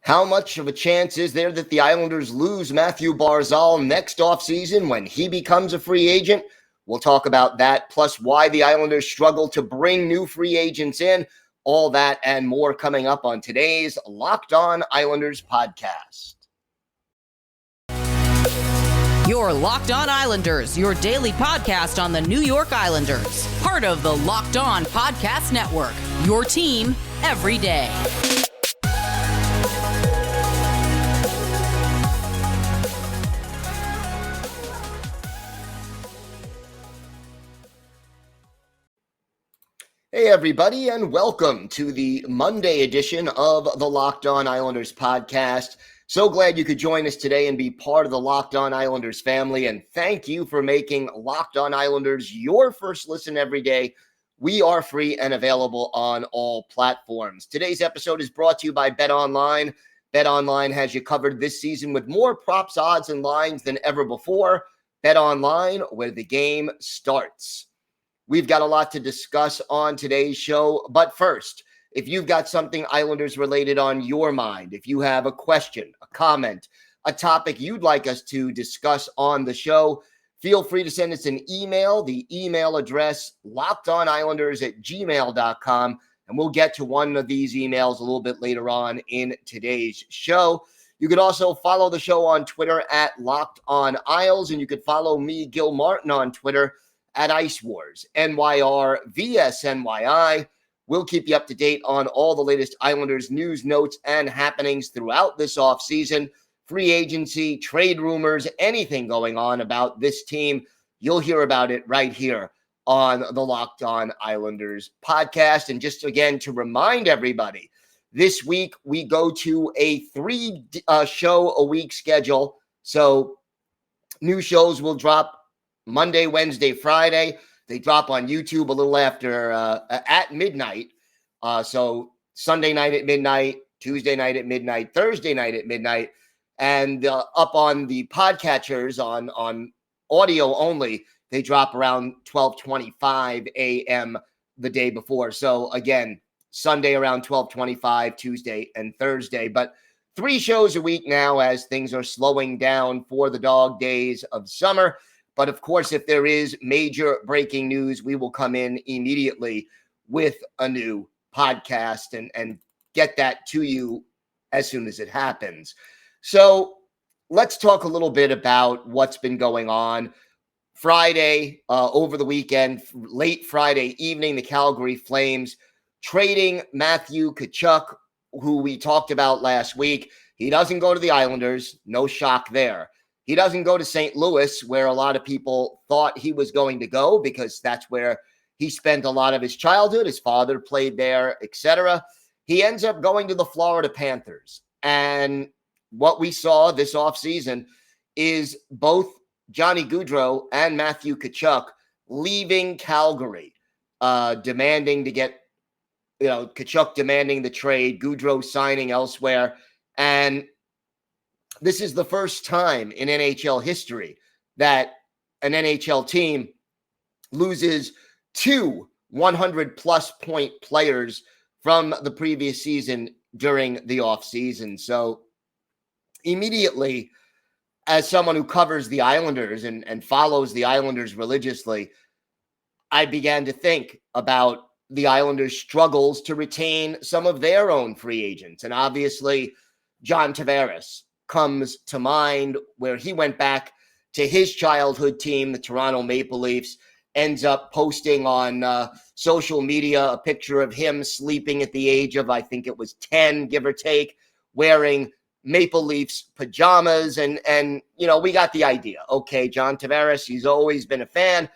How much of a chance is there that the Islanders lose Mathew Barzal next offseason when he becomes a free agent? We'll talk about that, plus why the Islanders struggle to bring new free agents in. All that and more coming up on today's Locked On Islanders podcast. Your Locked On Islanders, your daily podcast on the New York Islanders. Part of the Locked On Podcast Network, your team every day. Hey, everybody, and welcome to the Monday edition of the Locked On Islanders podcast. So glad you could join us today and be part of the Locked On Islanders family. And thank you for making Locked On Islanders your first listen every day. We are free and available on all platforms. Today's episode is brought to you by BetOnline. BetOnline has you covered this season with more props, odds, and lines than ever before. BetOnline, where the game starts. We've got a lot to discuss on today's show, but first, if you've got something Islanders related on your mind, if you have a question, a comment, a topic you'd like us to discuss on the show, feel free to send us an email. The email address, lockedonislanders@gmail.com, and we'll get to one of these emails a little bit later on in today's show. You could also follow the show on Twitter at Locked On Isles, and you could follow me, Gil Martin, on Twitter at Ice Wars, NYR VSNYI. We'll keep you up to date on all the latest Islanders news, notes, and happenings throughout this offseason. Free agency, trade rumors, anything going on about this team, you'll hear about it right here on the Locked On Islanders podcast. And just again, to remind everybody, this week we go to a three show a week schedule. So new shows will drop Monday, Wednesday, Friday. They drop on YouTube a little after at midnight. So Sunday night at midnight, Tuesday night at midnight, Thursday night at midnight, and up on the podcatchers on audio only, they drop around 12:25 a.m. the day before. So again, Sunday around 12:25, Tuesday and Thursday. But three shows a week now as things are slowing down for the dog days of summer. But of course, if there is major breaking news, we will come in immediately with a new podcast and get that to you as soon as it happens. So let's talk a little bit about what's been going on. Friday, over the weekend, late Friday evening, the Calgary Flames trading Matthew Tkachuk, who we talked about last week. He doesn't go to the Islanders. No shock there. He doesn't go to St. Louis, where a lot of people thought he was going to go because that's where he spent a lot of his childhood. His father played there, etc. He ends up going to the Florida Panthers. And what we saw this offseason is both Johnny Gaudreau and Matthew Tkachuk leaving Calgary, demanding to get, Tkachuk demanding the trade, Gaudreau signing elsewhere. And this is the first time in NHL history that an NHL team loses two 100-plus point players from the previous season during the offseason. So immediately, as someone who covers the Islanders and follows the Islanders religiously, I began to think about the Islanders' struggles to retain some of their own free agents. And obviously, John Tavares comes to mind, where he went back to his childhood team, the Toronto Maple Leafs, ends up posting on social media a picture of him sleeping at the age of, I think it was 10, give or take, wearing Maple Leafs pajamas. And we got the idea. Okay, John Tavares, he's always been a fan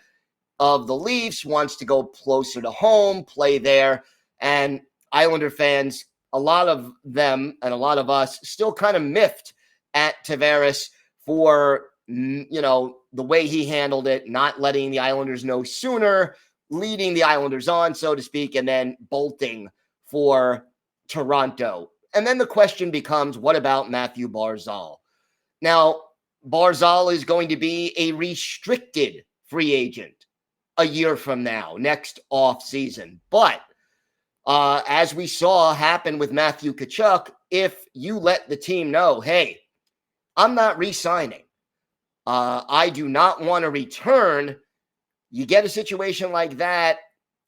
of the Leafs, wants to go closer to home, play there. And Islander fans, a lot of them and a lot of us still kind of miffed at Tavares for, the way he handled it, not letting the Islanders know sooner, leading the Islanders on, so to speak, and then bolting for Toronto. And then the question becomes, what about Mathew Barzal? Now, Barzal is going to be a restricted free agent a year from now, next off season. But as we saw happen with Matthew Tkachuk, if you let the team know, hey, I'm not re-signing. I do not want to return. You get a situation like that,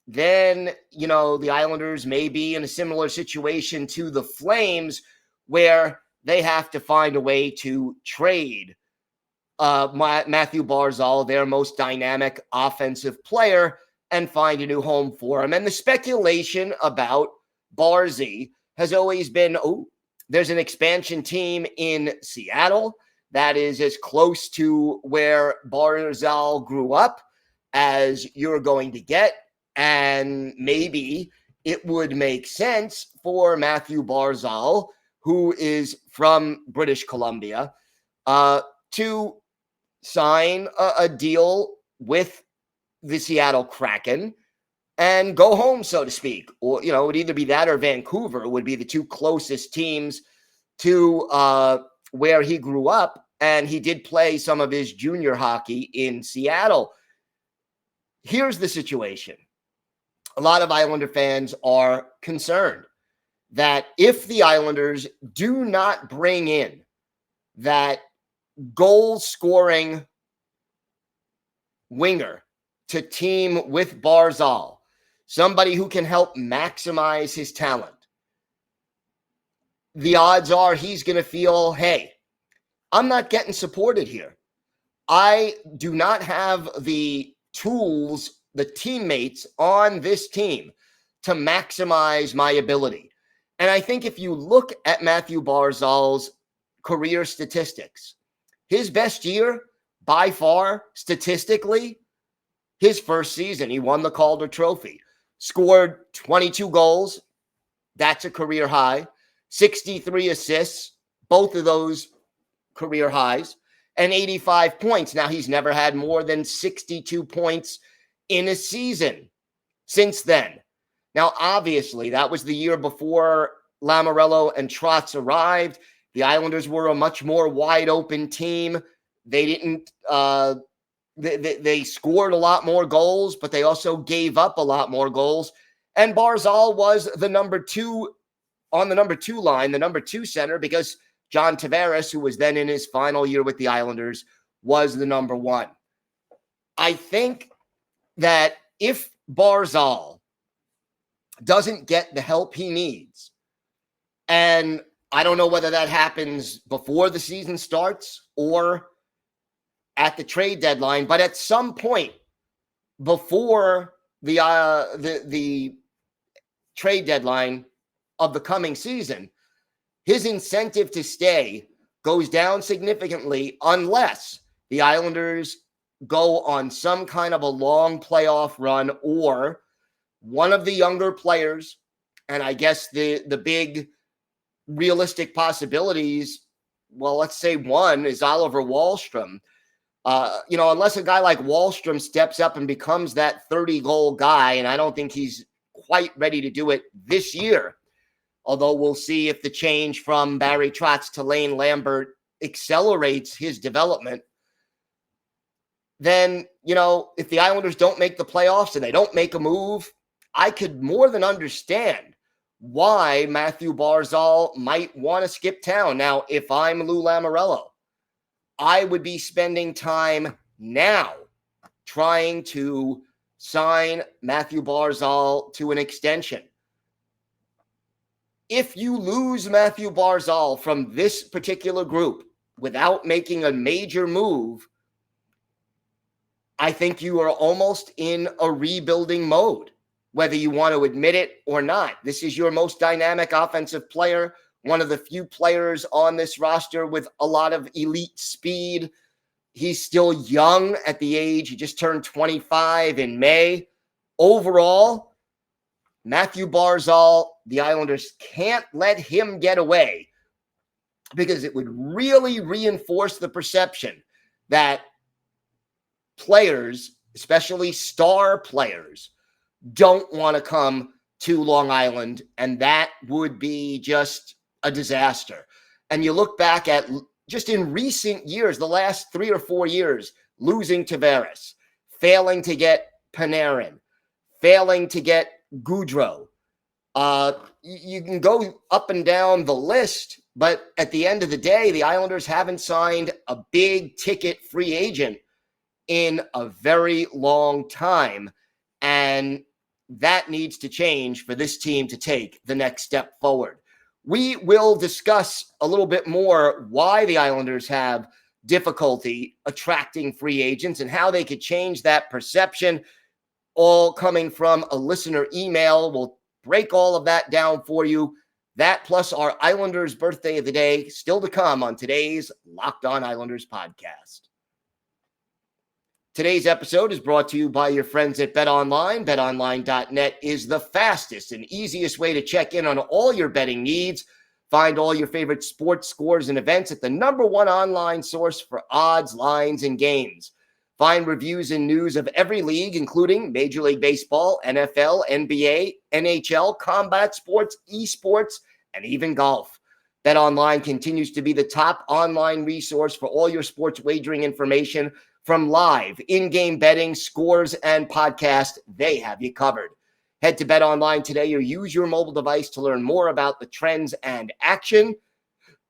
then, the Islanders may be in a similar situation to the Flames where they have to find a way to trade Mathew Barzal, their most dynamic offensive player, and find a new home for him. And the speculation about Barzy has always been, there's an expansion team in Seattle that is as close to where Barzal grew up as you're going to get. And maybe it would make sense for Mathew Barzal, who is from British Columbia, to sign a deal with the Seattle Kraken and go home, so to speak. Or, it would either be that or Vancouver would be the two closest teams to where he grew up. And he did play some of his junior hockey in Seattle. Here's the situation. A lot of Islander fans are concerned that if the Islanders do not bring in that goal-scoring winger to team with Barzal, somebody who can help maximize his talent, the odds are he's going to feel, hey, I'm not getting supported here. I do not have the tools, the teammates on this team to maximize my ability. And I think if you look at Mathew Barzal's career statistics, his best year by far statistically, his first season, he won the Calder Trophy, scored 22 goals. That's a career high. 63 assists, both of those career highs, and 85 points. Now, he's never had more than 62 points in a season since then. Now, obviously, that was the year before Lamoriello and Trotz arrived. The Islanders were a much more wide open team. They didn't, they scored a lot more goals, but they also gave up a lot more goals. And Barzal was the number two on the number two line, the number two center, because John Tavares, who was then in his final year with the Islanders, was the number one. I think that if Barzal doesn't get the help he needs, and I don't know whether that happens before the season starts or at the trade deadline, but at some point before the trade deadline of the coming season, his incentive to stay goes down significantly unless the Islanders go on some kind of a long playoff run, or one of the younger players, and I guess the big realistic possibilities, well, let's say one is Oliver Wahlstrom. Unless a guy like Wahlstrom steps up and becomes that 30-goal guy, and I don't think he's quite ready to do it this year, although we'll see if the change from Barry Trotz to Lane Lambert accelerates his development. Then, if the Islanders don't make the playoffs and they don't make a move, I could more than understand why Mathew Barzal might want to skip town. Now, if I'm Lou Lamoriello, I would be spending time now trying to sign Mathew Barzal to an extension. If you lose Mathew Barzal from this particular group without making a major move, I think you are almost in a rebuilding mode, whether you want to admit it or not. This is your most dynamic offensive player, one of the few players on this roster with a lot of elite speed. He's still young at the age. He just turned 25 in May. Overall, Mathew Barzal, the Islanders can't let him get away, because it would really reinforce the perception that players, especially star players, don't want to come to Long Island, and that would be just a disaster. And you look back at just in recent years, the last 3 or 4 years, losing Tavares, failing to get Panarin, failing to get Goudreau, You can go up and down the list, but at the end of the day, the Islanders haven't signed a big ticket free agent in a very long time. And that needs to change for this team to take the next step forward. We will discuss a little bit more why the Islanders have difficulty attracting free agents and how they could change that perception, all coming from a listener email. We'll break all of that down for you. That plus our Islanders birthday of the day still to come on today's Locked On Islanders podcast. Today's episode is brought to you by your friends at BetOnline. BetOnline.net is the fastest and easiest way to check in on all your betting needs. Find all your favorite sports scores and events at the #1 online source for odds, lines, and games. Find reviews and news of every league, including Major League Baseball, NFL, NBA, NHL, combat sports, esports, and even golf. BetOnline continues to be the top online resource for all your sports wagering information. From live, in-game betting, scores, and podcasts, they have you covered. Head to BetOnline today or use your mobile device to learn more about the trends and action.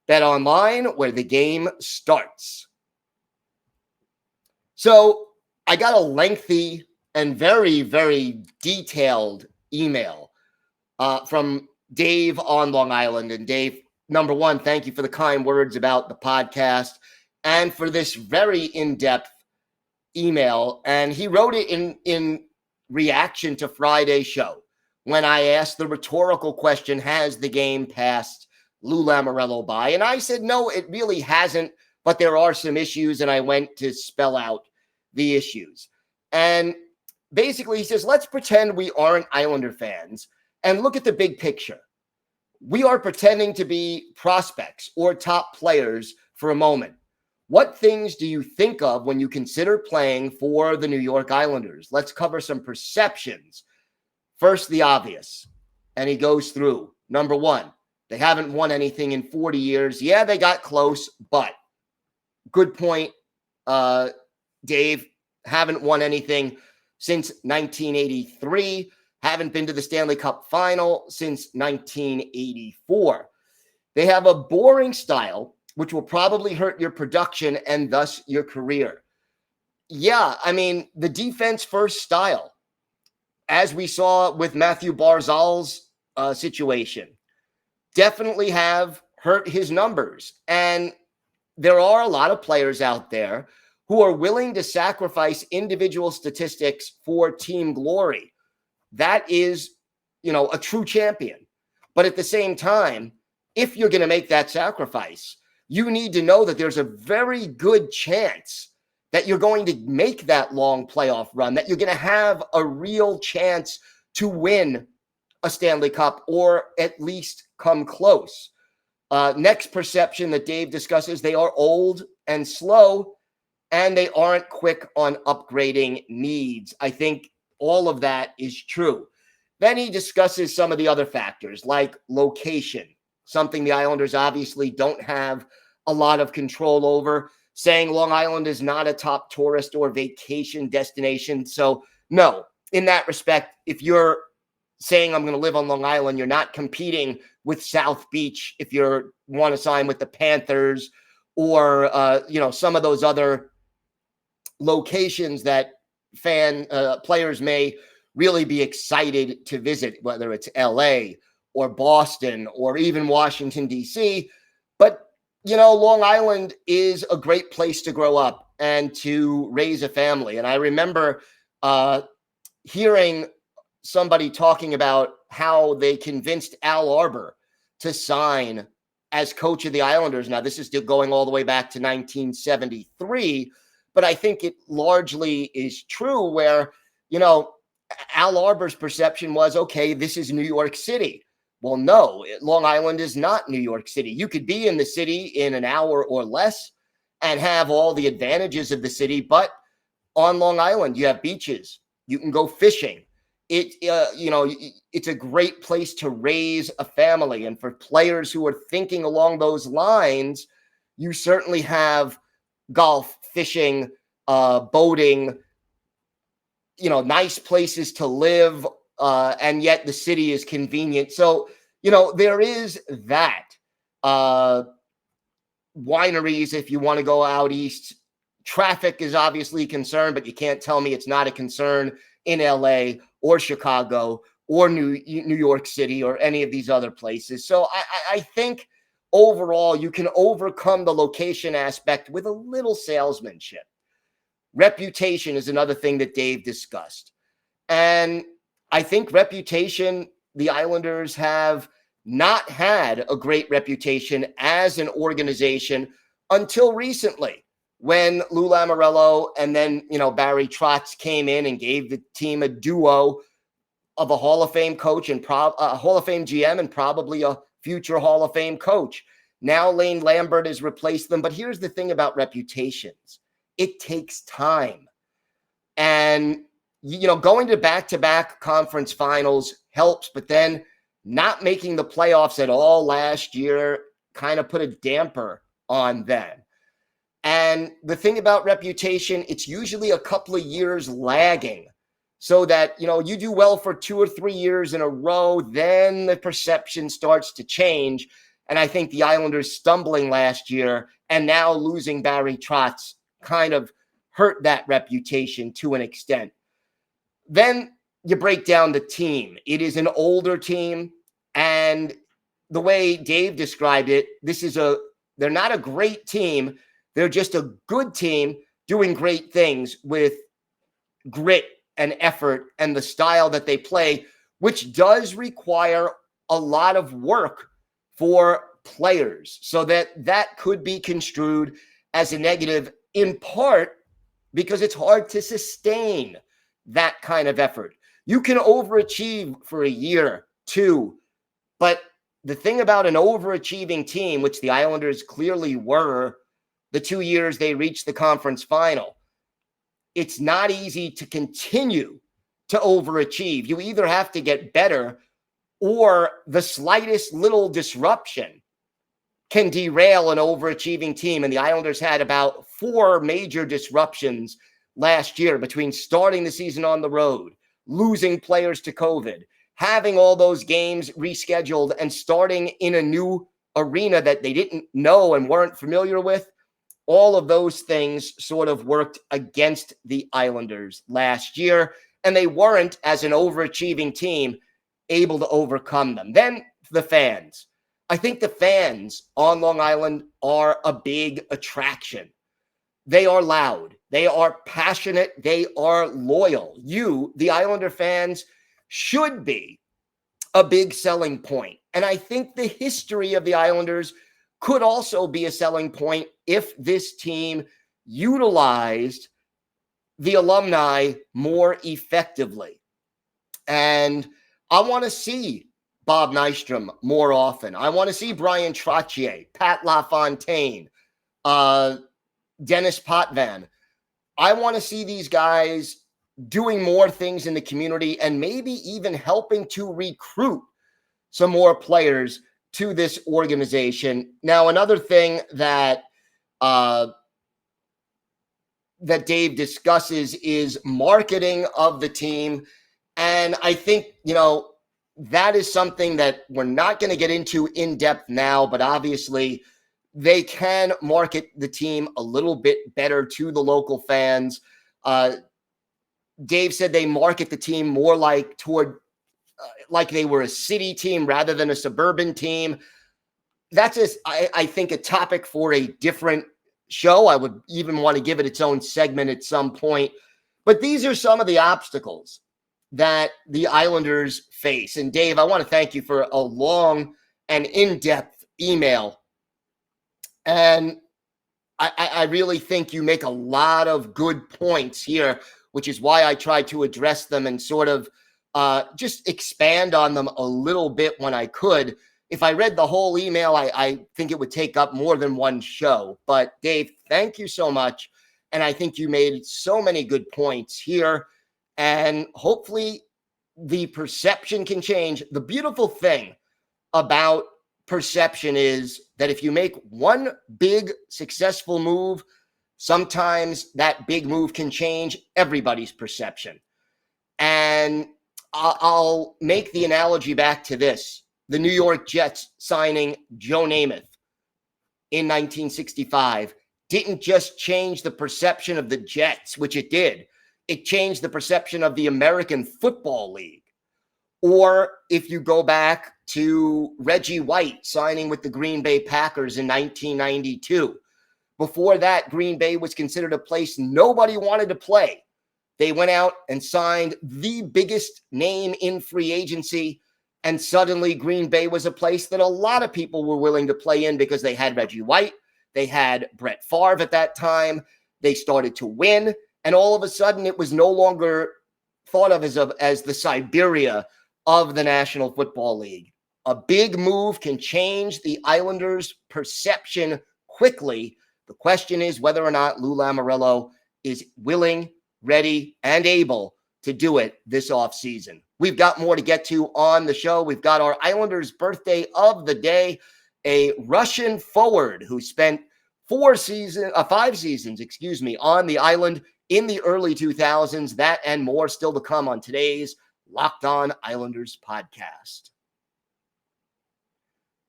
BetOnline, where the game starts. So I got a lengthy and very, very detailed email from Dave on Long Island. And Dave, number one, thank you for the kind words about the podcast and for this very in-depth email. And he wrote it in reaction to Friday's show when I asked the rhetorical question, has the game passed Lou Lamoriello by? And I said, no, it really hasn't, but there are some issues. And I went to spell out the issues. And basically he says, let's pretend we aren't Islander fans and look at the big picture. We are pretending to be prospects or top players for a moment. What things do you think of when you consider playing for the New York Islanders? Let's cover some perceptions. First, the obvious. And he goes through. Number one, they haven't won anything in 40 years. Yeah, they got close, but good point, Dave. Haven't won anything since 1983. Haven't been to the Stanley Cup final since 1984. They have a boring style, which will probably hurt your production and thus your career. Yeah, I mean, the defense first style, as we saw with Mathew Barzal's situation, definitely have hurt his numbers. And there are a lot of players out there who are willing to sacrifice individual statistics for team glory. That is, a true champion. But at the same time, if you're going to make that sacrifice, you need to know that there's a very good chance that you're going to make that long playoff run, that you're going to have a real chance to win a Stanley Cup or at least come close. Next perception that Dave discusses, they are old and slow, and they aren't quick on upgrading needs. I think all of that is true. Then he discusses some of the other factors like location, something the Islanders obviously don't have a lot of control over, saying Long Island is not a top tourist or vacation destination. So no, in that respect, if you're saying I'm going to live on Long Island, you're not competing with South Beach if you want to sign with the Panthers or, some of those other locations that players may really be excited to visit, whether it's LA or Boston or even Washington, D.C. But, Long Island is a great place to grow up and to raise a family. And I remember hearing somebody talking about how they convinced Al Arbor to sign as coach of the Islanders. Now, this is still going all the way back to 1973, but I think it largely is true where, Al Arbor's perception was, okay, this is New York City. Well, no, Long Island is not New York City. You could be in the city in an hour or less and have all the advantages of the city, but on Long Island, you have beaches. You can go fishing. It's a great place to raise a family. And for players who are thinking along those lines, you certainly have golf, fishing, boating, nice places to live, and yet the city is convenient. So, there is that. Wineries, if you want to go out east, traffic is obviously a concern, but you can't tell me it's not a concern in LA or Chicago or New York City or any of these other places. So I think overall you can overcome the location aspect with a little salesmanship. Reputation is another thing that Dave discussed. And I think reputation, the Islanders have not had a great reputation as an organization until recently, when Lou Lamoriello and then, Barry Trotz came in and gave the team a duo of a Hall of Fame coach and a Hall of Fame GM and probably a future Hall of Fame coach. Now Lane Lambert has replaced them. But here's the thing about reputations. It takes time. And, going to back-to-back conference finals helps, but then not making the playoffs at all last year kind of put a damper on them. And the thing about reputation, it's usually a couple of years lagging, so that, you do well for 2 or 3 years in a row, then the perception starts to change. And I think the Islanders stumbling last year and now losing Barry Trotz kind of hurt that reputation to an extent. Then you break down the team. It is an older team, and the way Dave described it, they're not a great team. They're just a good team doing great things with grit and effort and the style that they play, which does require a lot of work for players. So that could be construed as a negative, in part because it's hard to sustain that kind of effort. You can overachieve for a year, 2, but the thing about an overachieving team, which the Islanders clearly were the 2 years they reached the conference final, it's not easy to continue to overachieve. You either have to get better, or the slightest little disruption can derail an overachieving team. And the Islanders had about 4 major disruptions last year, between starting the season on the road, losing players to COVID, having all those games rescheduled, and starting in a new arena that they didn't know and weren't familiar with. All of those things sort of worked against the Islanders last year, and they weren't, as an overachieving team, able to overcome them. Then the fans. I think the fans on Long Island are a big attraction. They are loud. They are passionate. They are loyal. You, the Islander fans, should be a big selling point. And I think the history of the Islanders could also be a selling point if this team utilized the alumni more effectively. And I want to see Bob Nystrom more often. I want to see Brian Trottier, Pat LaFontaine, Dennis Potvin. I want to see these guys doing more things in the community and maybe even helping to recruit some more players to this organization. Now, another thing that Dave discusses is marketing of the team. And I think, that is something that we're not going to get into in depth now, but obviously they can market the team a little bit better to the local fans. Dave said they market the team more like they were a city team rather than a suburban team. That's I think, a topic for a different show. I would even want to give it its own segment at some point. But these are some of the obstacles that the Islanders face. And Dave, I want to thank you for a long and in-depth email. And I really think you make a lot of good points here, which is why I tried to address them and sort of just expand on them a little bit when I could. If I read the whole email, I think it would take up more than one show. But Dave, thank you so much. And I think you made so many good points here. And hopefully the perception can change. The beautiful thing about perception is that if you make one big successful move, sometimes that big move can change everybody's perception. And I'll make the analogy back to this. The New York Jets signing Joe Namath in 1965 didn't just change the perception of the Jets, which it did. It changed the perception of the American Football League. Or if you go back to Reggie White signing with the Green Bay Packers in 1992. Before that, Green Bay was considered a place nobody wanted to play. They went out and signed the biggest name in free agency, and suddenly Green Bay was a place that a lot of people were willing to play in because they had Reggie White, they had Brett Favre at that time, they started to win, and all of a sudden it was no longer thought of as the Siberia of the National Football League. A big move can change the Islanders' perception quickly. The question is whether or not Lou Lamoriello is willing, ready, and able to do it this offseason. We've got more to get to on the show. We've got our Islanders birthday of the day, a Russian forward who spent 5 seasons, on the island in the early 2000s. That and more still to come on today's Locked On Islanders podcast.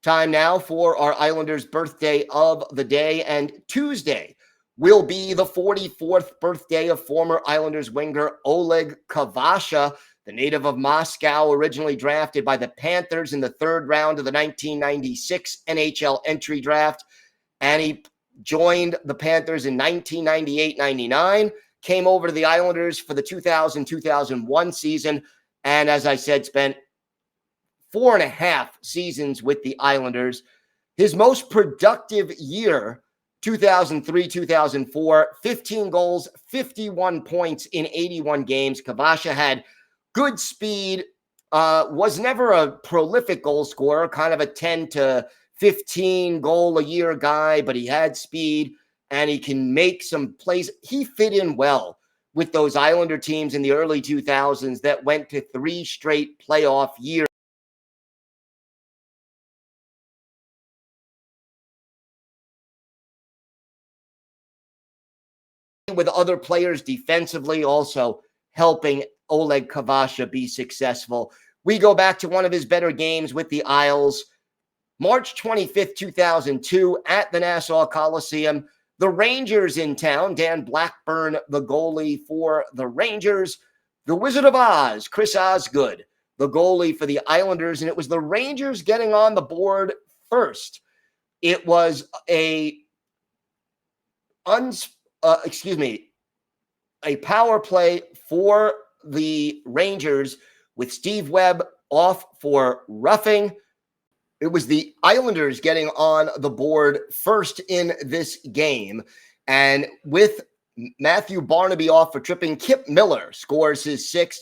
Time now for our Islanders birthday of the day, and Tuesday will be the 44th birthday of former Islanders winger Oleg Kvasha, the native of Moscow, originally drafted by the Panthers in the 3rd round of the 1996 NHL entry draft. And he joined the Panthers in 1998-99, came over to the Islanders for the 2000-2001 season, and as I said, spent 4.5 seasons with the Islanders. His most productive year, 2003-2004, 15 goals, 51 points in 81 games. Kvasha had good speed, was never a prolific goal scorer, kind of a 10 to 15 goal a year guy, but he had speed and he can make some plays. He fit in well with those Islander teams in the early 2000s that went to 3 straight playoff years with other players defensively, also helping Oleg Kvasha be successful. We go back to one of his better games with the Isles, March 25th, 2002, at the Nassau Coliseum. The Rangers in town, Dan Blackburn, the goalie for the Rangers. The Wizard of Oz, Chris Osgood, the goalie for the Islanders, and it was the Rangers getting on the board first. It was a power play for the Rangers with Steve Webb off for roughing. It was the Islanders getting on the board first in this game. And with Matthew Barnaby off for tripping, Kip Miller scores his 6th.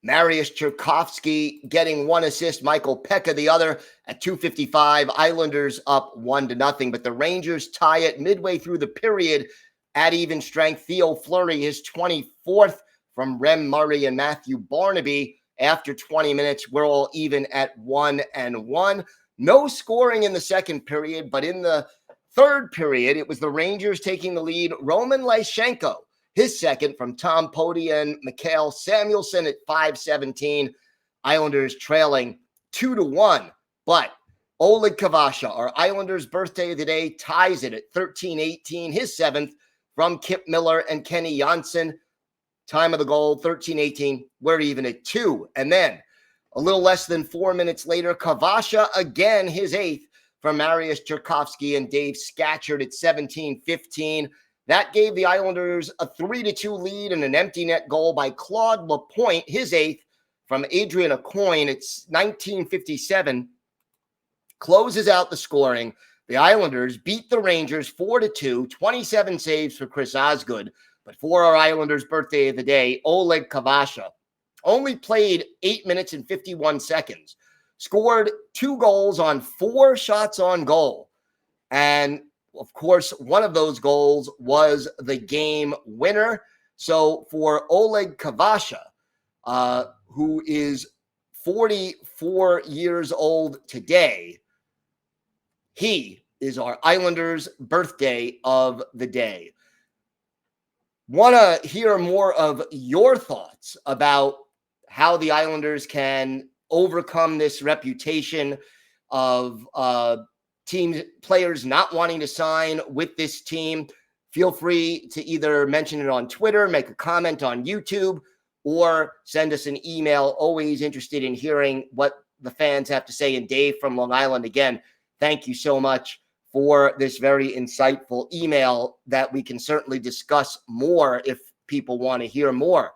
Mariusz Czerkowski getting 1 assist, Michael Pekka the other at 2:55. Islanders up 1-0, but the Rangers tie it midway through the period at even strength. Theo Fleury, his 24th from Rem Murray and Matthew Barnaby. After 20 minutes, we're all even at 1-1. No scoring in the second period, but in the third period, it was the Rangers taking the lead. Roman Lysenko, his second from Tom Poti and Mikhail Samuelson at 5:17. Islanders trailing 2-1. But Oleg Kvasha, our Islanders birthday of the day, ties it at 13:18, his 7th from Kip Miller and Kenny Janssen. Time of the goal, 13:18. We're even at 2. And then a little less than 4 minutes later, Kvasha again, his 8th from Mariusz Czerkowski and Dave Scatchard at 17:15. That gave the Islanders a 3-2 lead and an empty net goal by Claude Lapointe, his 8th from Adrian Aucoin. It's 19:57. Closes out the scoring. The Islanders beat the Rangers 4-2, 27 saves for Chris Osgood. But for our Islanders birthday of the day, Oleg Kvasha only played 8 minutes and 51 seconds, scored 2 goals on 4 shots on goal. And of course, one of those goals was the game winner. So for Oleg Kvasha, who is 44 years old today, he is our Islanders birthday of the day. Want to hear more of your thoughts about how the Islanders can overcome this reputation of players not wanting to sign with this team. Feel free to either mention it on Twitter, make a comment on YouTube, or send us an email. Always interested in hearing what the fans have to say. And Dave from Long Island, again, thank you so much for this very insightful email that we can certainly discuss more if people want to hear more.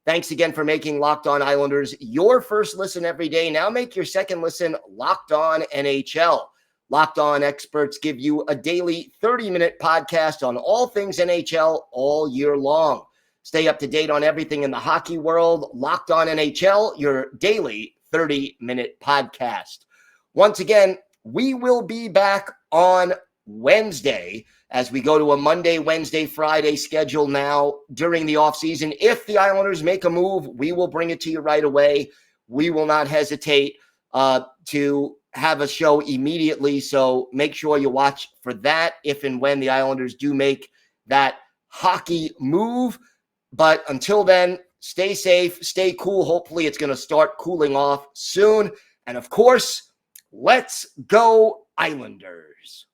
Thanks again for making Locked On Islanders your first listen every day. Now make your second listen Locked On NHL. Locked On experts give you a daily 30-minute podcast on all things NHL all year long. Stay up to date on everything in the hockey world. Locked On NHL, your daily 30-minute podcast. Once again, we will be back on Wednesday as we go to a Monday, Wednesday, Friday schedule now during the offseason. If the Islanders make a move, we will bring it to you right away. We will not hesitate to have a show immediately. So make sure you watch for that if and when the Islanders do make that hockey move. But until then, stay safe, stay cool. Hopefully it's going to start cooling off soon. And of course, let's go Islanders.